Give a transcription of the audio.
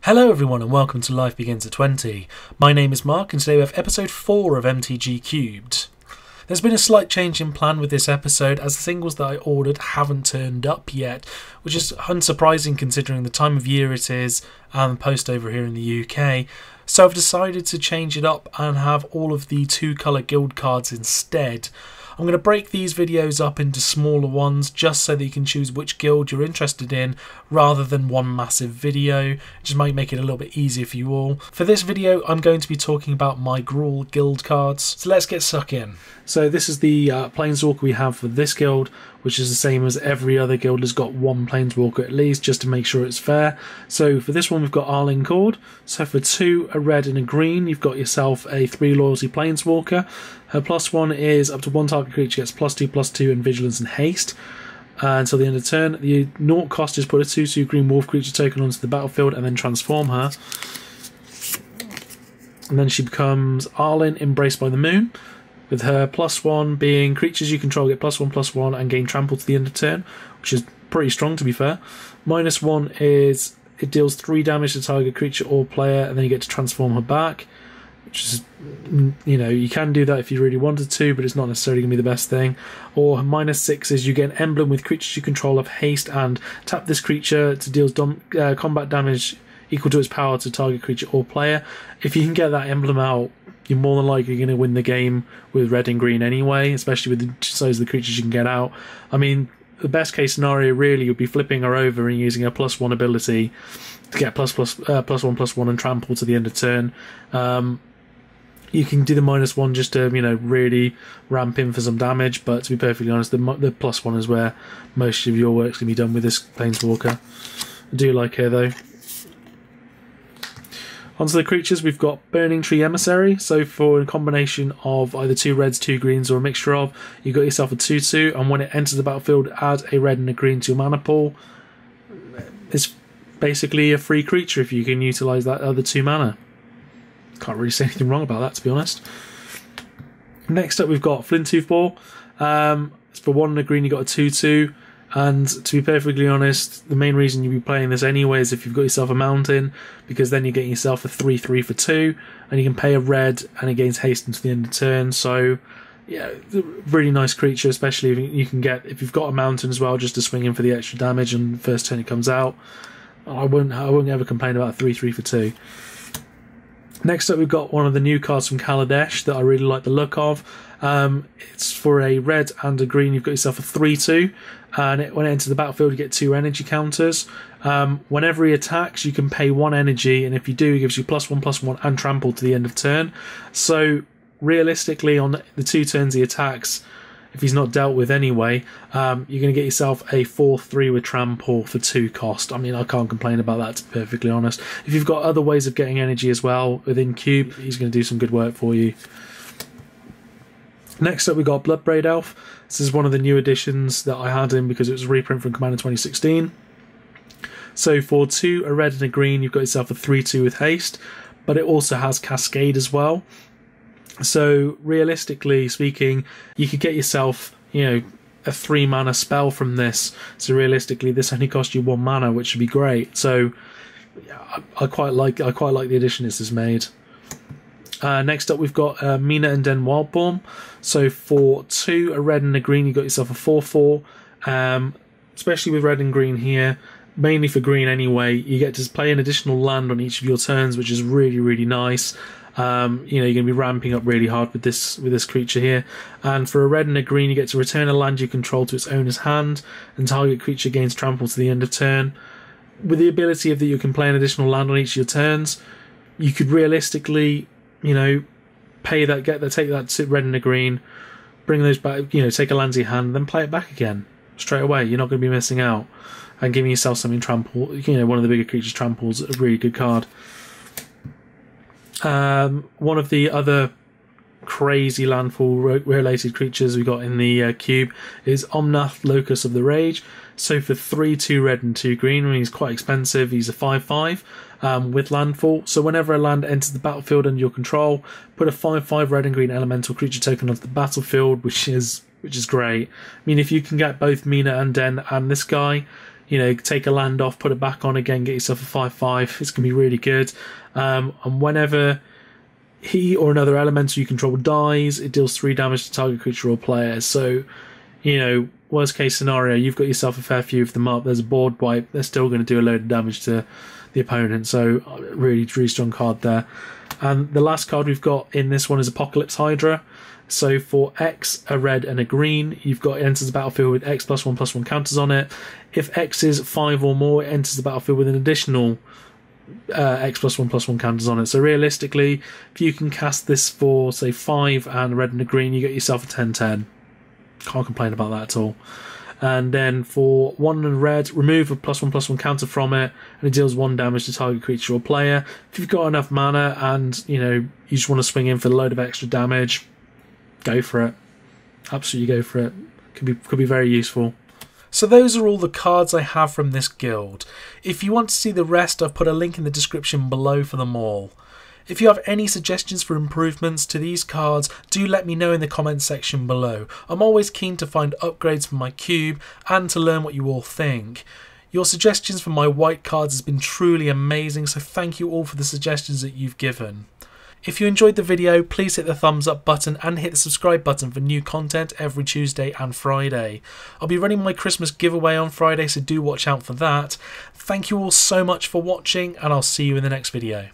Hello everyone and welcome to Life Begins at 20. My name is Mark and today we have episode 4 of MTG Cubed. There's been a slight change in plan with this episode as the singles that I ordered haven't turned up yet, which is unsurprising considering the time of year it is and the post over here in the UK. So I've decided to change it up and have all of the 2-colour guild cards instead. I'm going to break these videos up into smaller ones just so that you can choose which guild you're interested in rather than one massive video. It just might make it a little bit easier for you all. For this video I'm going to be talking about my Gruul guild cards, so let's get stuck in. So this is the Planeswalker we have for this guild, which is the same as every other guild has got one Planeswalker at least, just to make sure it's fair. So for this one we've got Arlene Cord. So for 2, a red and a green, you've got yourself a 3 loyalty Planeswalker. Her +1 is up to 1 target creature gets +2/+2 in vigilance and haste. Until the end of turn, the 0 cost is put a 2/2 green wolf creature token onto the battlefield and then transform her. And then she becomes Arlene, Embraced by the Moon, with her +1 being creatures you control get +1/+1 and gain trample to the end of turn, which is pretty strong to be fair. -1 is it deals 3 damage to target creature or player, and then you get to transform her back, which is, you know, you can do that if you really wanted to, but it's not necessarily going to be the best thing. Or -6 is you get an emblem with creatures you control of haste and tap this creature to deal combat damage equal to its power to target creature or player. If you can get that emblem out, you're more than likely going to win the game with red and green anyway, especially with the size of the creatures you can get out. I mean, the best case scenario really would be flipping her over and using her +1 ability to get +1/+1 and trample to the end of turn. You can do the -1 just to, you know, really ramp in for some damage, but to be perfectly honest, the +1 is where most of your work's going to be done with this Planeswalker. I do like her though. Onto the creatures, we've got Burning Tree Emissary. So for a combination of either 2 reds, 2 greens, or a mixture of, you've got yourself a 2/2, and when it enters the battlefield, add a red and a green to your mana pool. It's basically a free creature if you can utilise that other 2 mana. Can't really say anything wrong about that, to be honest. Next up, we've got Flinttooth Ball. It's for 1 and a green, you've got a 2/2. And to be perfectly honest, the main reason you'll be playing this anyway is if you've got yourself a mountain, because then you're getting yourself a 3/3 for 2, and you can pay a red and it gains haste until the end of turn. So, yeah, really nice creature, especially if you've got a mountain as well, just to swing in for the extra damage and the first turn it comes out. I won't ever complain about a 3/3 for 2. Next up, we've got one of the new cards from Kaladesh that I really like the look of. It's for a red and a green. You've got yourself a 3/2, and when it enters the battlefield, you get 2 energy counters. Whenever he attacks, you can pay 1 energy, and if you do, he gives you +1/+1 and trample to the end of turn. So realistically, on the 2 turns he attacks, if he's not dealt with anyway, you're going to get yourself a 4/3 with trample for 2 cost. I mean, I can't complain about that, to be perfectly honest. If you've got other ways of getting energy as well within Cube, he's going to do some good work for you. Next up, we've got Bloodbraid Elf. This is one of the new additions that I had in because it was a reprint from Commander 2016. So for 2, a red and a green, you've got yourself a 3/2 with haste, but it also has Cascade as well. So realistically speaking, you could get yourself, you know, a 3 mana spell from this. So realistically, this only costs you 1 mana, which would be great. So I quite like the addition this has made. Next up, we've got Mina and Den Wildborn. So for 2, a red and a green, you've got yourself a 4/4. Especially with red and green here, mainly for green anyway, you get to play an additional land on each of your turns, which is really, really nice. You know, you're going to be ramping up really hard with this creature here. And for a red and a green, you get to return a land you control to its owner's hand, and target creature gains trample to the end of turn. With the ability of that you can play an additional land on each of your turns, you could realistically, you know, take that red and a green, bring those back, you know, take a land to your hand, then play it back again straight away. You're not going to be missing out, and giving yourself something trample. You know, one of the bigger creatures tramples a really good card. One of the other crazy landfall related creatures we got in the cube is Omnath, Locus of the Rage. So for 3, 2 red and 2 green, I mean, he's quite expensive. He's a 5/5 with landfall. So whenever a land enters the battlefield under your control, put a 5/5 red and green elemental creature token onto the battlefield, which is great. I mean, if you can get both Mina and Den and this guy, you know, take a land off, put it back on again, get yourself a 5/5. It's going to be really good. And whenever he or another elemental you control dies, it deals 3 damage to target creature or player. So, you know, worst case scenario, you've got yourself a fair few of them up. There's a board wipe. They're still going to do a load of damage to the opponent. So, really, really strong card there. And the last card we've got in this one is Apocalypse Hydra. So for X, a red and a green, you've got it enters the battlefield with X +1/+1 counters on it. If X is 5 or more, it enters the battlefield with an additional X +1/+1 counters on it. So realistically, if you can cast this for, say, 5 and a red and a green, you get yourself a 10/10. Can't complain about that at all. And then for 1 and red, remove a +1/+1 counter from it, and it deals 1 damage to target creature or player. If you've got enough mana and, you know, you just want to swing in for a load of extra damage, go for it. Absolutely go for it. Could be very useful. So those are all the cards I have from this guild. If you want to see the rest, I've put a link in the description below for them all. If you have any suggestions for improvements to these cards, do let me know in the comments section below. I'm always keen to find upgrades for my cube and to learn what you all think. Your suggestions for my white cards has been truly amazing, so thank you all for the suggestions that you've given. If you enjoyed the video, please hit the thumbs up button and hit the subscribe button for new content every Tuesday and Friday. I'll be running my Christmas giveaway on Friday, so do watch out for that. Thank you all so much for watching, and I'll see you in the next video.